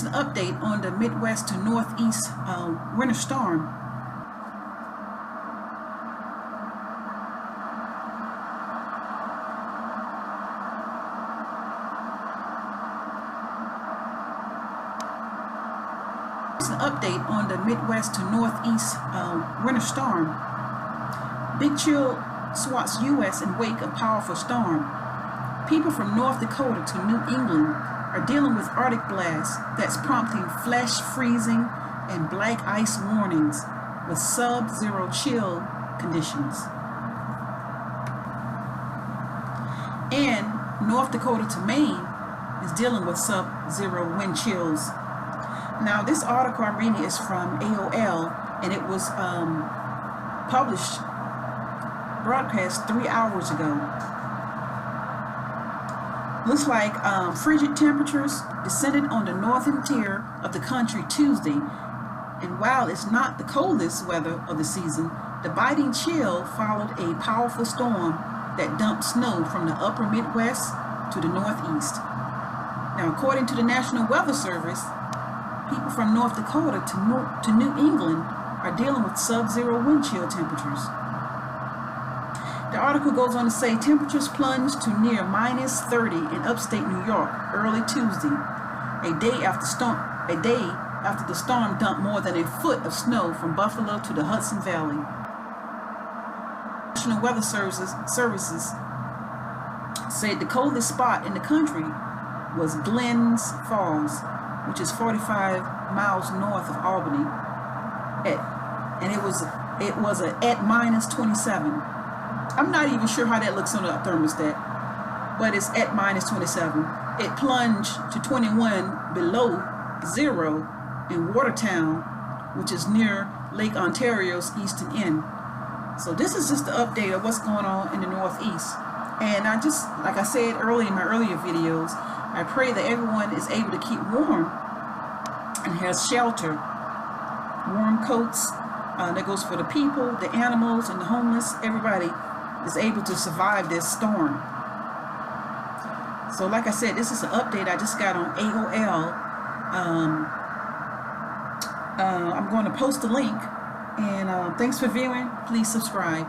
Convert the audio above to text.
an update on the Midwest to Northeast winter storm. It's an update on the Midwest to Northeast winter storm. Big chill swats U.S. in wake of powerful storm. People from North Dakota to New England are dealing with Arctic blasts that's prompting flash freezing and black ice warnings with sub-zero chill conditions. And North Dakota to Maine is dealing with sub-zero wind chills. Now this article I'm reading is from AOL, and it was broadcast 3 hours ago. Looks like frigid temperatures descended on the northern tier of the country Tuesday, and while it's not the coldest weather of the season, the biting chill followed a powerful storm that dumped snow from the upper Midwest to the Northeast. Now, according to the National Weather Service, people from North Dakota to New England are dealing with sub-zero wind chill temperatures. The article goes on to say temperatures plunged to near minus 30 in upstate New York early Tuesday, a day after the storm dumped more than a foot of snow from Buffalo to the Hudson Valley. National Weather Services said the coldest spot in the country was Glens Falls, which is 45 miles north of Albany, and it was at minus 27. I'm not even sure how that looks on the thermostat, but it's at minus 27. It plunged to 21 below zero in Watertown, which is near Lake Ontario's eastern end. So this is just the update of what's going on in the Northeast. And I just, like I said earlier in my earlier videos, I pray that everyone is able to keep warm and has shelter, warm coats. That goes for the people, the animals, and the homeless. Everybody is able to survive this storm. So like I said, this is an update I just got on AOL. I'm going to post the link, and thanks for viewing. Please subscribe.